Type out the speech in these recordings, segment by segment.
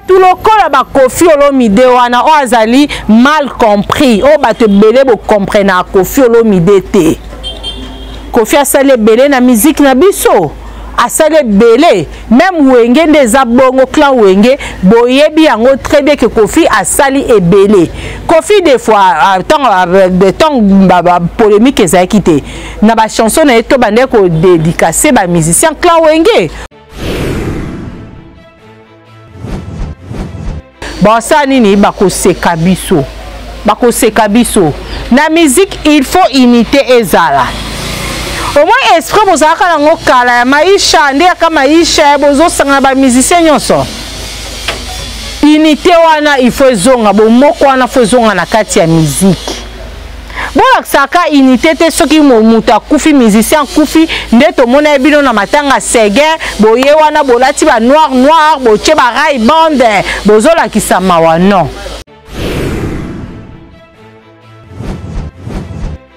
tout le corps ba Koffi Olomide wana o azali mal compris o ba te belé bo comprendre Koffi Olomide te Koffi asale belé na musique na biso asale belé même wenge des abongo clan wenge boyebi yango très bien que Koffi asali e belé Koffi des fois temps polémique ezaki te na ba chanson na eto bande ko dédicacer ba musicien clan wenge. Bon ça nini bako seka biso na musique il faut imiter ezala au moins esprit bozaka nango kala ya maisha nde aka maisha bozo sanga ba musicien nyonso unité wana il faut zonga bo moko wana faut zonga na kati ya musique bon saka unité te soki muta kufi musicien kufi nde to mona bino na matanga sege boye wana bolati ba noir boche ba rai bande bozola kisama wa non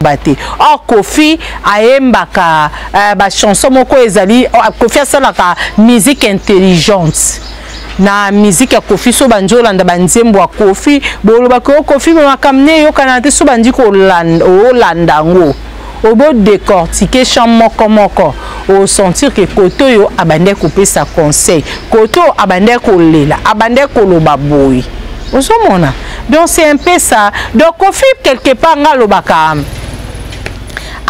bate or Koffi ayembaka ba chanson moko ezali Koffi asalaka musique intelligente na musique ya Koffi so banjolanda banzembo wa Koffi boloba ko Koffi makamne yo kanate so bandi ko landango obo décortiquer chant moko o sentir que koto yo abande couper sa conseil koto abande ko lela abande ko loba boy osomona donc c'est un peu ça donc Koffi quelque part ngalobaka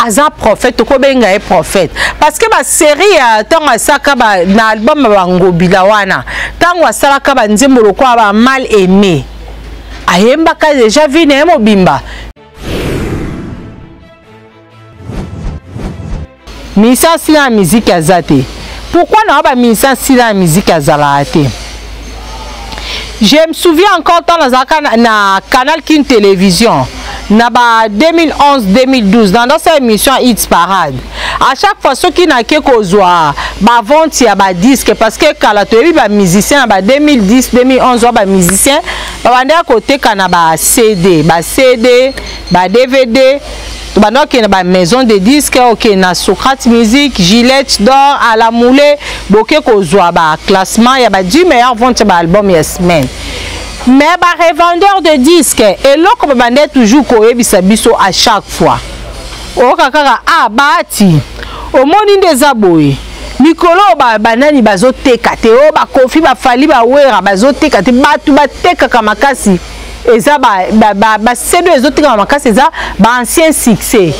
Aza prophète, ko benga e prophète parce que ma série tant asaka ba na album bango bilawana tant asaka ba nzembo lokwa ba mal aimé ayemba ka déjà vu ne mobimba misa si la musique azate pourquoi na ba misa si la musique azalate. Je me souviens encore dans na canal King Télévision na ba 2011-2012 dans cette émission Hits Parade à chaque fois ceux qui n'a que kozwa ba vente ya ba disque parce que kala to ba musicien ba 2010-2011 ba musicien ba banda côté kana ba CD ba DVD donc il y a une maison de disques, il y a Socrate Musique, Gillette d'or, à la moulée, beaucoup de classement, il y a 10 meilleurs ventes d'albums la semaine. Mais les revendeurs de disques, et là, comme on est toujours à chaque fois. Ah, bati, au monde des abois. Nicolo banani bazoteka te o ba Koffi ba fali ba wera bazoteka te batu bateka kamakasi. Eza ba sedo ezoteka makasi eza ba ancien succès.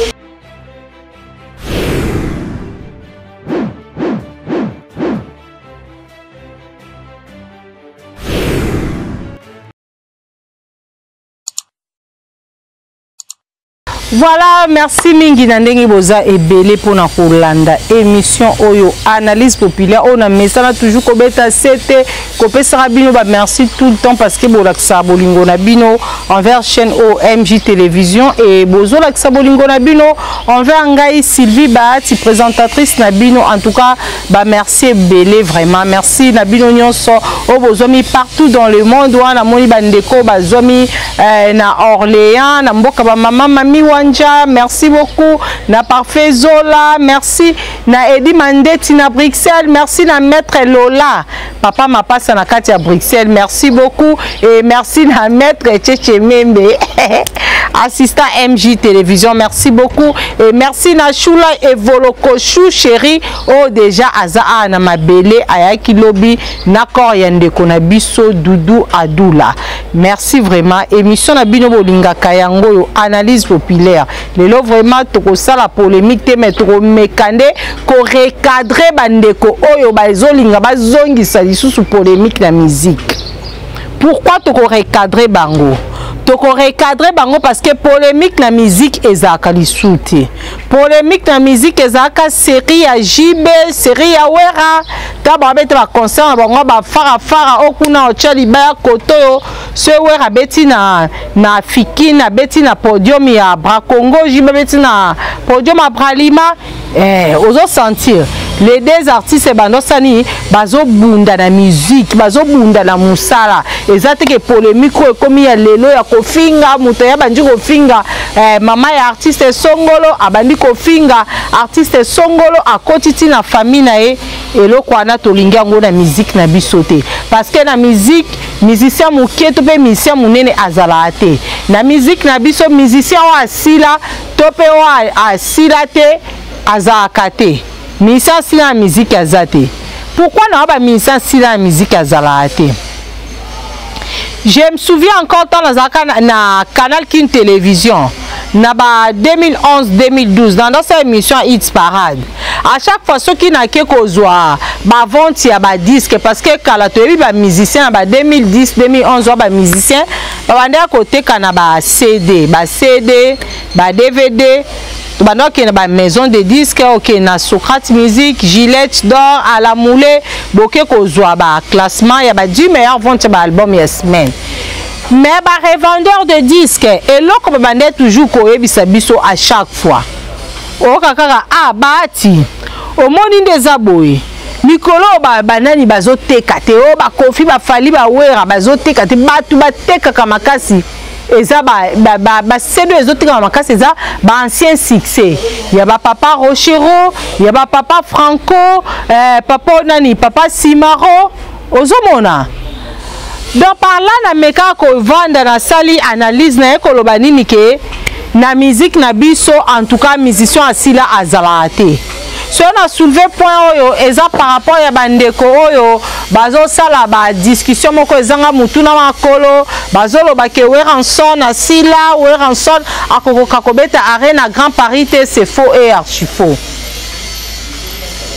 Voilà, merci mingi na ndenge boza ebele pona kolanda émission oyo analyse populaire on a mesana toujours ko beta c'était ko pesa bino ba merci tout le temps parce que bolaksa bolingo na bino envers chaîne OMJ télévision et bozo laksa bolingo na bino envers ngai Sylvie Bahati présentatrice na bino en tout cas ba merci ebele vraiment merci na bino nyonso o bozomi partout dans le monde wana moni bandeko bazomi na Orléans na mboka ba mama mami merci beaucoup na Parfait Zola, merci na Edi Mandeti na Bruxelles, merci na Maître Lola, papa ma passe na kati à Bruxelles, merci beaucoup et merci na Maître Tchétché Membe, assistant MJ Télévision, merci beaucoup et merci na Choula et Voloko Chou chéri, oh déjà Azaa na Mabele Ayaki Lobi na Koryande Konabiso Doudou Adoula, merci vraiment émission na Bino Bolinga Kayango analyse populaire. Les lots vraiment toko ça la polémique te mettre mécandé ko recadrer bandeko oyo bazolinga bazongisa lisusu polémique la musique. Pourquoi toko recadrer bango? Toko recadrer bango parce que polémique la musique ezaka lisuti. Polémique la musique ezaka série à JB, série à Wera, ta ba beta ba concert bango ba fara okuna ochali ba koto ce Wera beti na fiki na beti na podium ya Bra Congo, JB beti na podium à Bralima ozo sentir. les deux artistes bandosani bazo bunda na musique bazo bunda na musala ezate ke polémique comme ya lelo ya kofinga muto ya bandi kofinga mama ya artiste songolo abandi kofinga artiste songolo akotiti na famille na ye eloko ana tolingi yango na musique na biso te parce que na musique musicien mokie to pe musicien munene azala te na musique na biso musicien wa asila to pe wa asila te azalaka te musicien asila na musique azate pourquoi na ba musicien asila na musique azala te. Je me souviens encore dans la Canal King Télévision, dans 2011-2012, dans cette émission Hits Parade. À chaque fois, ceux qui n'ont qu'à causoir, vente il y a des disques parce que quand la télé est musicien, 2010-2011, il musicien, il y a côté quand CD, CD, DVD. Donc, il y a une maison de disques, il y a Socrate Musique, Gillette d'Or, à la moulée, beaucoup de classement, il y a 10 meilleurs ventes d'albums la semaine. Mais les revendeurs de disques, et là, comme on toujours à chaque fois. Bati, au monde des aboués. Mikolo banani bazote kate, kofi fali wera bazote kate, batu bateka kamakasi. Eza c'est deux autres qui ont ancien succès. Il y a papa Rochero, il y a papa Franco, papa Nani, papa Simaro, Ozomona. Donc par là, na meka ko vendre na sali analyse na ekolobani nike na musique na biso en tout cas musicien asila azalate. Si on a soulevé point oyo eza par rapport ya bandeko oyo bazo sala ba discussion moko ezanga mutuna makolo bazo loba ke Weranson asila Weranson akokoka kobeta arena Grand Paris te c'est faux et archi faux.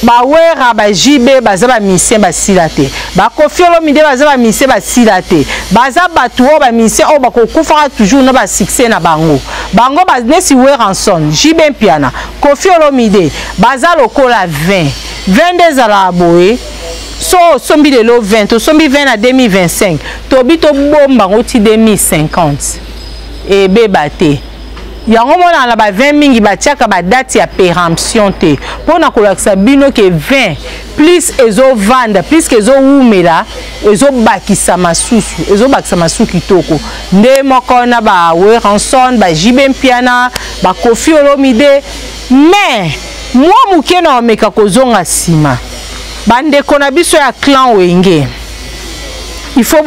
Ba wera ba JB baza ba musicien basila te ba Koffi Olomide baza ba musicien basila te baza batu o ba musicien o ba kokufa toujours na ba succès na bango ba nesi Weranson JB Piana Koffi Olomide baza lokola 22 ala boye so sombi de lo 20 to sombi 20 à 2025 to bito bomba ngoti 2050 et bebate yango mona na ba 20 mingi batiaka ba date ya péremption te pona kolakisa bino ke 20 plus ezo vanda plus que ezo umela ezo bakisa masusu kitoko nde moko na ba Weranson ba JB Piana ba Koffi Olomide mais moi muke na omeka kozonga sima bandeko na biso ya clan Wenge. Il faut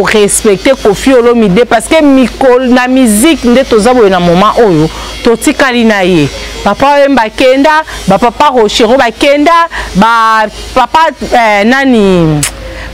respecter Koffi Olomide parce que la musique nde tozabo na moment oyo totikali na ye papa Wemba Kenda ba papa Rochero ba Kenda ba papa nani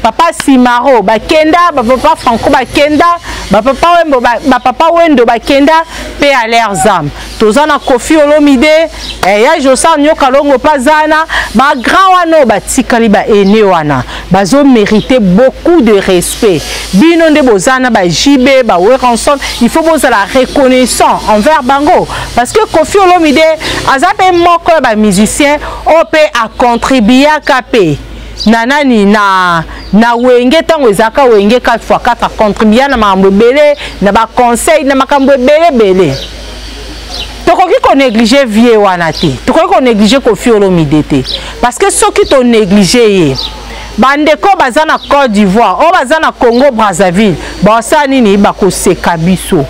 papa Simaro ba Kenda ba papa Franco ba Kenda ba papa Wendo ba Kenda pe à leurs âmes tozana Koffi Olomide ya Josa Nyoka Longo pazana ba grand wano ba tikali ba ene wana bazo mériter beaucoup de respect bino nde bozana ba JB ba Weranson il faut bozala reconnaissant envers bango parce que Koffi Olomide azape moko ba musicien op a contribuer à capé nanani na Wenge tango ezaka Wenge 4x4 a contribuer na mambo belé na ba conseil na makambo belé tokoki ko négliger vie wana te tokoki ko négliger Koffi Olomide te parce que ceux qui t'ont négligé bandeko baza na Côte d'Ivoire o baza na Congo Brazzaville basa nini bakoseka biso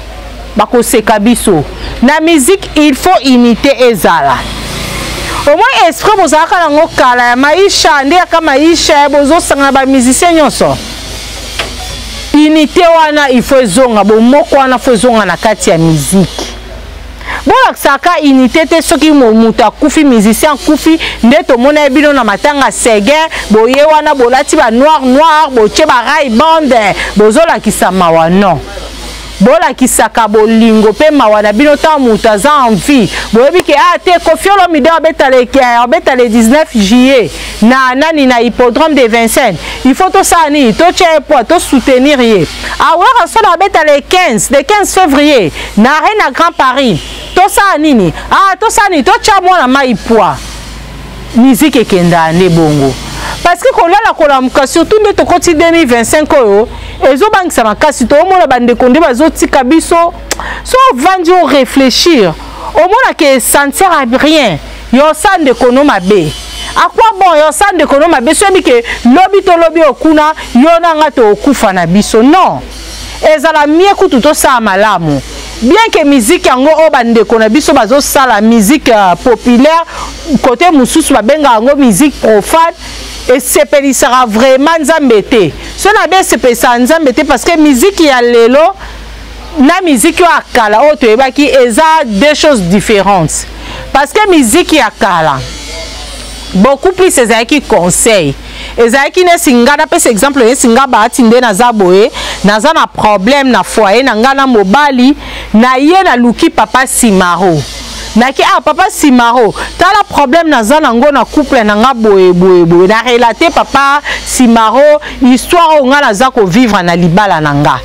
na musique il faut unité ezala au moins esprit bozaka nango kala ya maisha nde aka maisha bozosanga ba musicien nyonso unité wana il faut ezonga bomoko wana faut ezonga na kati ya musique bon saka unité te soki momutu akufi musicien akufi nde tomona bino na matanga Seguin boye wana bolati ba noir boche ba rai bande bozolakisa mawa non bolakisaka bolingo pe mawa na bino ta mutu aza envie boyebi ke te Koffi Olomide obeta le 19 juillet na nani na hippodrome de Vincennes il faut to sani to chepo to soutenir ye Weranson obeta le 15 février na arena Grand Paris to sani to chamona maipwa musique ekenda ne bongo parce que kolala kolamuka surtout nde tokoti 2025 oyo ezobangisa makasi to omona bandeko nde bazotika biso so vandi o réfléchir omona ke sentir à rien yo sande kono mabe À quoi bon yo sande kono ma beso bi ke lobi to lobi okuna yo na nga to okufa na biso non. Ezala mie kutu to sa malamu. Bien que musique yango o bande kona biso bazo sala musique populaire côté mususu ba benga yango musique profane et c'est sera vraiment nzambete. Ce na be c'est nzambete parce que musique ya lelo na musique ya kala o to ebaki eza deux choses différentes. Parce que musique ya kala beaucoup plus ezaki conseil. Ezaki ne singa na pese exemple ne singa ba atinde na zaboe naza na problème na foyer na ngana mobali na ye na luki papa Simaro na ki papa Simaro tala problème naza nango na couple na nga boe na relater papa Simaro histoire nga naza ko vivre na libala na nga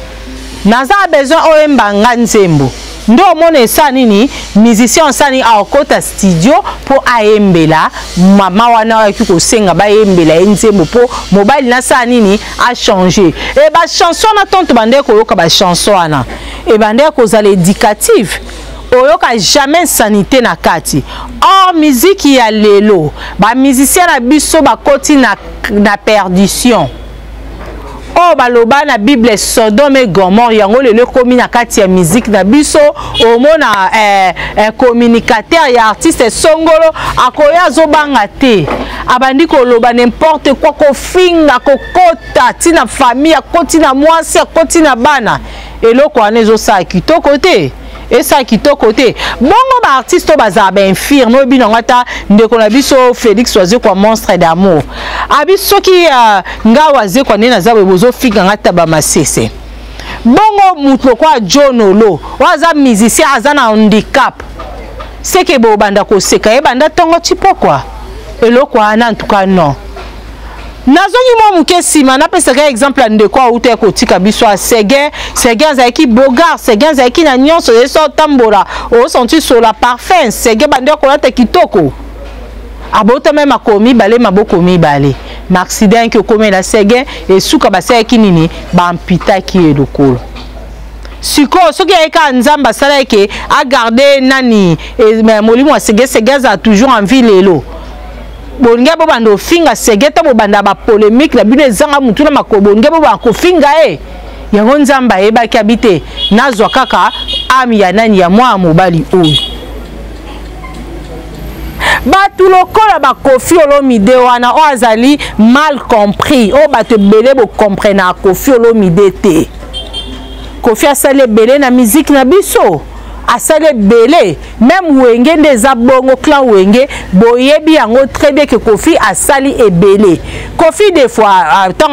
naza besoin oyemba nga nzembo ndo mone sanini musicien sani a okota studio pour aembela mama wana ki ko senga ba embela nzembo po mobile na sanini a changer et ba chanson na tonto bande ko yoka ba chanson ana et bande ko za l'éducative oyoka jamais sanité na kati or musique ya lelo ba musicien na biso ba koti na perdition. Oh baloba na Bible Sodome et Gomorrhe yango lelo komi na kati ya musique na biso omona communicateur ya artiste songolo akoya zobanga te abandi ko loba n'importe quoi ko finga ko kota tina famille akoti na mwasi akoti na bana eloko anezo sa kitoko te et ça qui to côté bongo ba artiste baza ba infirme bino ngata ndeko na biso Félix Oise kwa monstre d'amour abiso ki ngawaze kwa nena za bozo fika ngata ba masese bongo muto kwa Jonolo waza musicien azana handicap c'est que bo banda ko seka e banda tongo tipo quoi eloko ana en tout cas non. Nazongi mo muke sima na pesa ka exemple ndeko a uta ko tika biso a Seguin zaki bogar Seguin zaki na nyonso eso tambora o senti sur la parfum Seguin bande ko lata kitoko abota même akomi balé maboko mi balé accident que comme la Seguin et suka basa ki nini ba ampita ki edokolo siko soki eka nzamba sala ke a garder nani et molimo Seguin a toujours envie lelo bonge bo bando finga segeta bo banda ba polémique la bino ezanga mutu na makobonge bo ba ko finga yango nzamba eba kabite nazwa kaka ami ya nani ya mwa mobali oyo batu lokola ba Koffi Olomide wana o azali mal compris o batu belé bo comprendre Koffi Olomide te Koffi asale belé na musique na biso asale belé même wenge ndeza bongo clan wenge boyebi yango très bien que Koffi asali ebelé Koffi des fois temps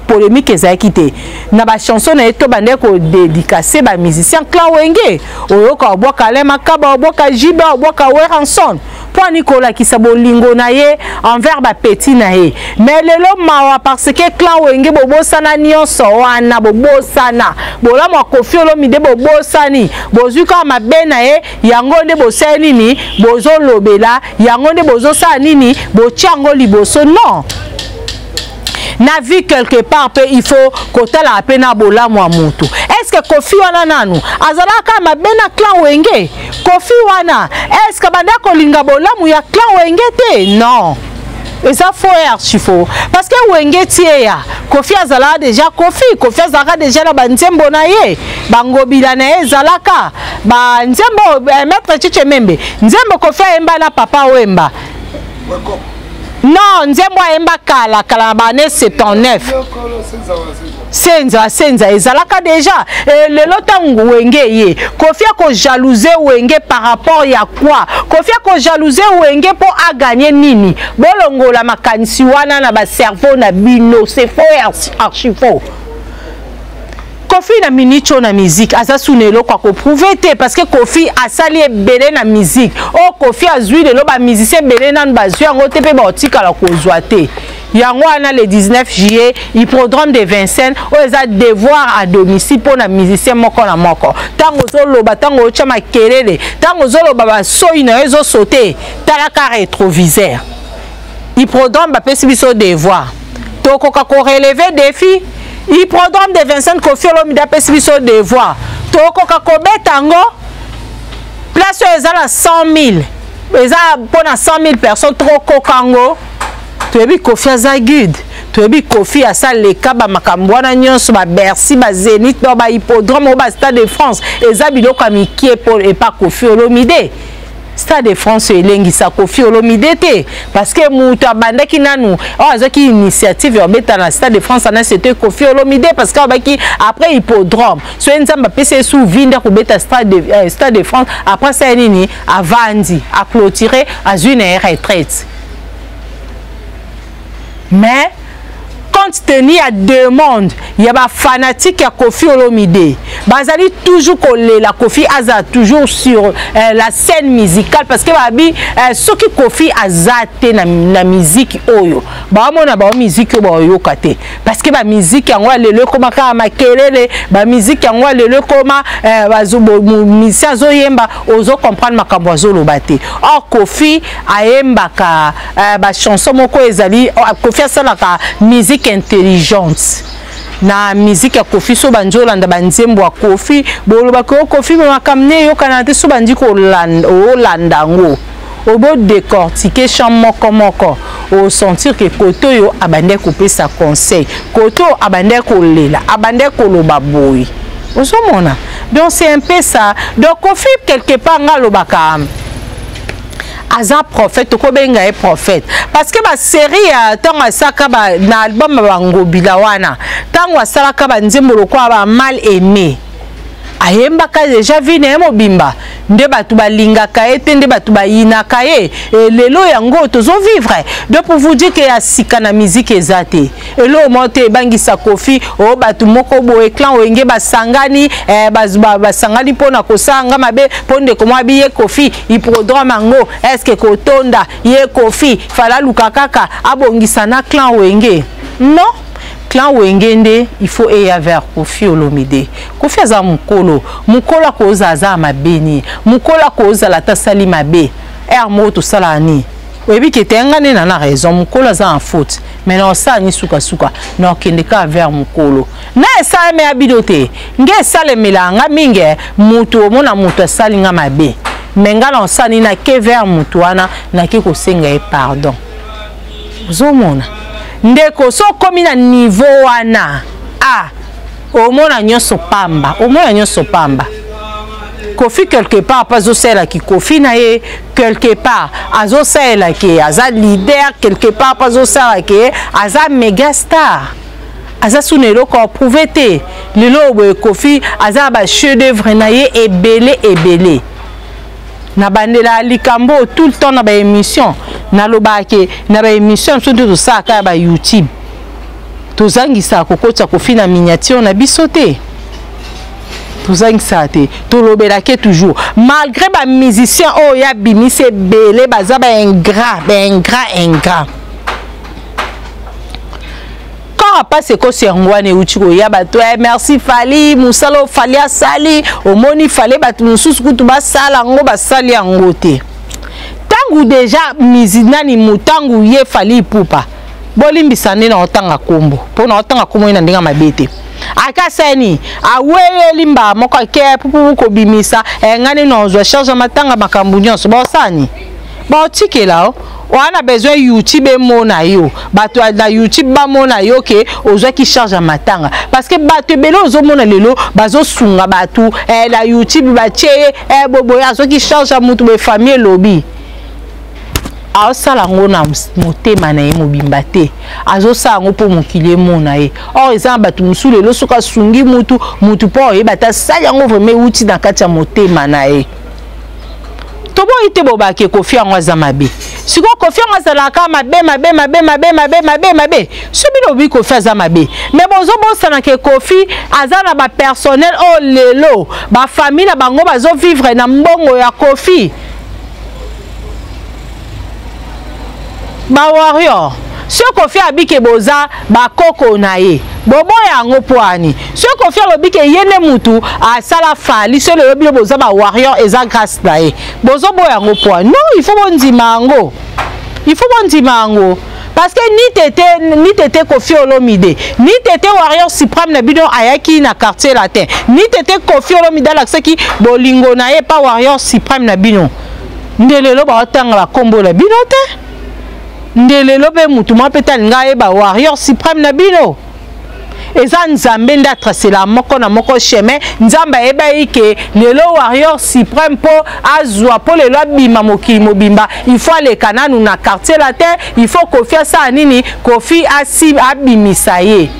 polémique ezaki te na ba chanson na eto bande ko dédicacer ba musicien clan wenge oyoka oboka lema kaba oboka jiba oboka weranson pour Nicolas qui sabolingo na ye envers ba petit na ye mais lelo mawa parce que clan wenge bobo sana nyonso wana bobo sana bola mo Koffi Olomide bobo sani bozuka mabe na ye yango nde bosali nini bozo lobela yango nde bozo sa nini bochango liboso non na vie quelque part pe il faut kotala apena bola mwa mutu est-ce que Koffi wana nanu azalaka mabe na clan wenge Koffi wana est-ce que banda kolinga bola mu ya clan wenge te non. Et ça faut archi faux parce que wenge tie ya Koffi azala déjà Koffi azala déjà na banzembo na ye bangobila na ye zalaka ba nzembo maître Chiche Membe nzembo Koffi emba na papa wemba non nzembo emba kala ba ne 79 senza ezalaka déjà lelo tangu wenge ye Koffi ko jalouser wenge par rapport ya quoi Koffi ko jalouser wenge pour a gagner nini bolongola makanisi wana na ba cerveau na bino c'est faux archi faux. Koffi na minicho na musique asa sunelo kwa ko prouver te parce que Koffi asali belé na musique o Koffi azui lelo ba musicien belé nan bazui yango te pe ba otika la kozwa te yango ana le 19 juillet hippodrome de Vincennes o eza devoir à domicile pour na musicien moko na moko tango zoloba tango chama kelele tango zoloba ba soyi na ezo sauter talaka rétroviseur hippodrome ba pesi biso devoir tokoka ko relever défi hippodrome de Vincennes Koffi Olomide pesi biso devoir tokoka ko betango place ezala 100 000 eza pona 100 000 personnes trop kokango toyebi Kofi aza guide toyebi Kofi asa leka ba makambo wana nyonso ba Bercy ba Zénith ba hippodrome ba Stade de France eza biloko mikie et pas Kofi Olomide. Stade de France elengisa Kofi Olomide te parce que mutu abandaki nanu azaki initiative ya beta na Stade de France ana c'était Kofi Olomide parce que abaki après hippodrome so nzamba pese sous vinda ko beta Stade de France après ça nini avandi a clôturer à une retraite mais compte tenu à demande il y a des fanatiques à Kofi Olomide bazali toujours collé la Kofi aza toujours sur la scène musicale parce que babi ce qui Kofi azate na musique oyo ba mona ba musique ba yokate parce que ba musique yango lelo koma ka makelele ba musique yango lelo koma bazubo musicien zo yemba ozo comprendre makambo azoloba te or Kofi ayemba ka ba chanson moko ezali Kofi asala ka musique intelligente na musique ya Kofi so banjola nda banzembo wa Kofi boloba ko Kofi makamne yo kanate so bandi ko landa ngo obo décortiquer champ moko au sentir que koto yo abande couper sa conseil koto abande ko lela abande ko loba boy osomona donc c'est un peu ça donc Kofi quelque part ngalobaka Aza prophète, ko benga e prophète. Parce que ma série tango asaka ba na album bango bilawana. Tango asaka ba nzembo lokwa ba mal aimé. Ayemba ka déjà vine mobimba. Nde batu ba linga kaete nde batu ba ina kae. Lelo yango tozo vivre. Donc pour vous dire que ya sika na musique ezate. Elo monte bangisa Kofi o batu moko boye clan wenge basangani basangani pona kosanga mabe ponde ko mwabiye Kofi hippodrome ngo est-ce que kotonda ye Kofi fala lukakaka abongisa na clan wenge. Non. Clan wengende il faut eya vers Kofi Olomide. Kofi aza mukolo koza aza mabeni mukola koza la tasali mabe moto salani oyebi ke tengane na raison mukolo aza en faute mais non ça ni suka non kende ka vers mukolo na esa me abidote nge sale melanga minge mutu omona mutu asali nga mabe menga na osani na ke vers mutu wana na ke ko senga pardon zomona ndeko so komi na niveau wana omona nyonso pamba Kofi quelque part pas osela ki Kofi na ye quelque part azosela ki aza leader quelque part pas osela ki aza méga star aza sunelo ko prouver te lelo Kofi aza ba chef d'œuvre na ye ebele na bandela likambo tout le temps na ba émission na lobake na ba émission surtout to saka ba YouTube tozangisa kokotsa Kofi na miniature na bisote tozangisa te to lobelake toujours malgré ba musicien o ya bimise belé baza ba ingrat quand passe ko serngwane uchiko ya bato merci Fali musalo Fali asali omoni Fali bato mususu kutu basala ngo basali yango te tangu déjà mizinani mutangu ye Fali pupa bolimbisane na otanga kombo pona otanga kombo ina ndinga mabete akasani aweye limba moko ke pupu ko bimisa ngani nozwa charge matanga makambu nyonso bosani botikela wana besoin YouTube mona yo bato na YouTube ba mona yo ke ozwa ki charge matanga parce que bato belo ozo mona lelo bazo sunga bato la YouTube ba tie bobo azo ki charge mutu be famille lobby sala ngo na motema na ye mobimba te azosala ngo po mokili mona ye eza bato musule lo soka sungi mutu po ye bata sala ngo vraiment uti na kati ya motema na ye tobo ite bobake Kofi yango aza mabe siko Kofi yango azalaka mabe sobino bi Kofi aza mabe mais bozo bosana ke Kofi aza na ba personnel lelo ba famille na bango bazo vivre na mbongo ya Kofi ba warrior so Kofi abike boza ba koko na ye bobo yango poani so Kofi alobike yene mutu asala Fali so le lobi boza ba warrior eza grâce na ye bozo bo yango poani non il faut bondima yango parce que ni tete Kofi Olomide ni tete warrior suprême na bino ayaki na quartier latin ni tete Kofi Olomide l'accès ki bolingo na ye pa warrior suprême na bino ndelelo ba otanga ba kombo la bino te ndelelo be mutu ma petal ngaye ba warrior suprême na bino eza nzambe nda tracer la moko na moko chemin nzamba eba ike lelo warrior suprême po azwa po lelo bima mokili mobimba il faut aller kananu na quartier la terre il faut kofia sa nini kofi asi abimisa ye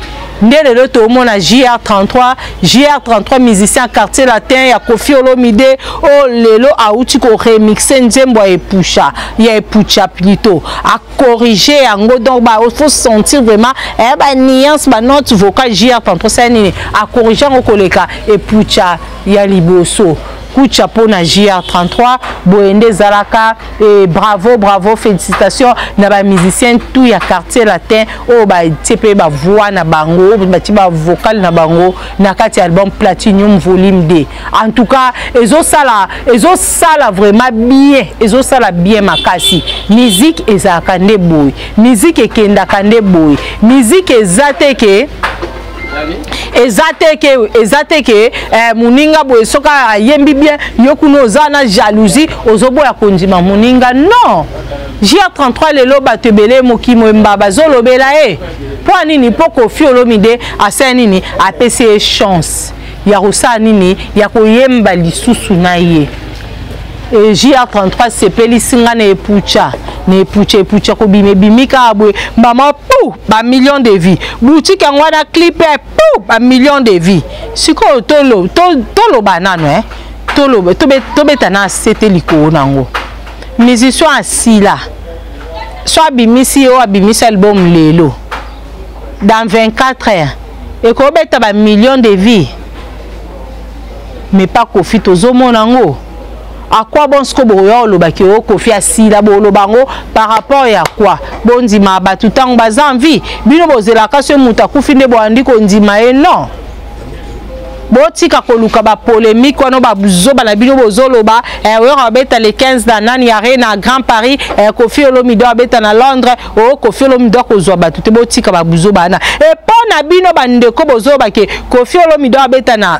ndele to mona JR33 musicien quartier latin ya Koffi Olomide o lelo auti ko remixer nzembo ya epucha plutôt à corriger yango donc ba faut sentir vraiment ba nuance ba note vocale JR33 ça nini à corriger ngo koleka epucha ya liboso Kucha pona JR33 Boende Zalaka et bravo félicitations na ba musicien tout ya quartier latin o ba TP ba voix na bango ba vocal na bango na kati album Platinum volume 2 en tout cas ezo sala vraiment bien makasi musique ezaka nde boy musique ekenda kande boy musique ezate ke ezate muninga boye soka yembi bien yokuno zana jalousie ozoboya kondima muninga non JR33 lelo batebele mokimo mbaba zolobela po nini po Koffi Olomide asa nini apese chance ya rosa nini ya koyemba lisusu na ye JR33 sepeli singa ne epucha ko bimika abwe mama pou ba million de vies boutique ngwana clip pou ba million de vies siko tolo banano tolo to betana sete liko nango musicien asila so abimisi o abimisa album lelo dans 24 heures et ko beta ba million de vies mais pas Koffi tozomona ngo. À quoi bon ce que boyo lo baki o Koffi asila bolo bango par rapport à quoi bon ndima ba tout temps bazan vie bino bozela ka se muta kufinde bo andi ko ndima non botika koluka ba polémique wana ba buzoba na bino bozoloba wera beta le 15 danani ya na Grand Paris Koffi Olomide beta na Londres o Koffi Olomide ko zo ba tout botika ba buzoba na et pona bino bandeko bozoba ke Koffi Olomide beta na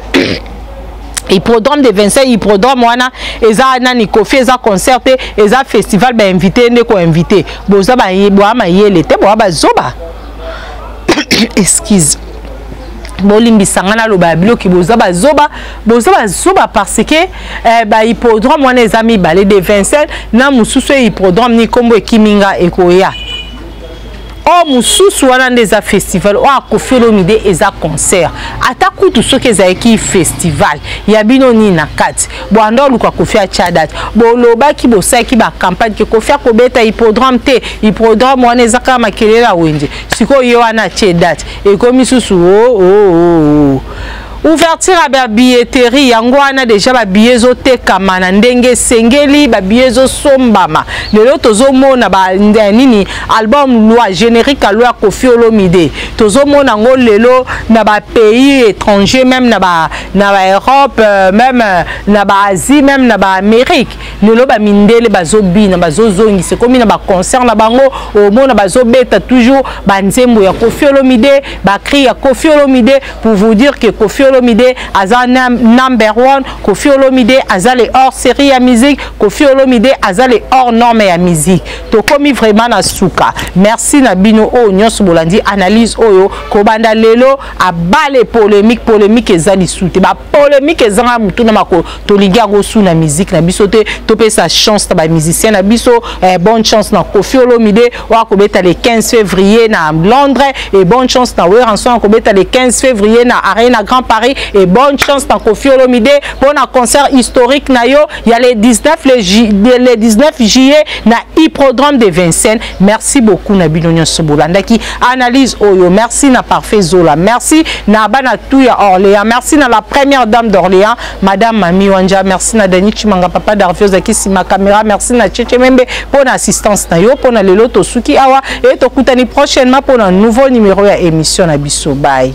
hippodrome de 25 hippodrome wana eza nani Koffi eza concert eza festival ba invité ndeko invité boza ba yebo ma yele te bo ba zoba excuse bolimbi sangana lo ba bloki boza ba zoba parce que ba hippodrome wana eza mi balé de 25 na mususu hippodrome ni kombo ekiminga ekoya o mususu wana ndeza festival o Koffi Olomide eza concert ata kutu soki ezaki festival ya bino ni na kati boando luka Koffi a chadat boloba ki bosaki ba campagne ke Koffi akobeta hippodrome te hippodrome wana ezaka makelela wenje siko yo wana chadat e komi susu ouverture à billetterie yango wana déjà ba billezo tekama na ndenge sengeli ba billezo sombama lelo tozomona ba nini album loi générique à loi Koffi Olomide tozomona ngo lelo na ba pays étrangers même na ba Europe même na ba Asie même na ba Amérique lelo ba mindele bazobina bazozongi c'est comme na ba concert na bango au mona bazobeta toujours ba nzembo ya Koffi Olomide ba cri ya Koffi Olomide pour vous dire que Koffi Olomide aza number 1 Koffi Olomide aza le hors série ya musique Koffi Olomide aza le hors norme ya musique to komi vraiment na suka merci na bino o nyonso bolandi analyse oyo ko banda lelo abale polémique ezali sute ba polémique ezanga mutu na mako to liga go su na musique na biso te to pesa chance ta ba musicien na biso bonne chance na Koffi Olomide wa ko beta le 15 février na Londres et bonne chance na Weranson ko beta le 15 février na Arena Grand Paris et bonne chance dans Koffi Olomide pour un concert historique na yo il y a les 19 juillet na hippodrome de Vincennes. Merci beaucoup na Binonyo Sobolanda qui analyse oyo merci na Parfait Zola merci na bana Touya Orléans merci na la première dame d'Orléans madame Mami Wanja merci na Dani Chimanga papa d'Arfioza qui si ma caméra merci na Cheche Membe pour l'assistance na yo pour na lelo to suki awa et to kutani prochainement pour un nouveau numéro ya émission na biso bye.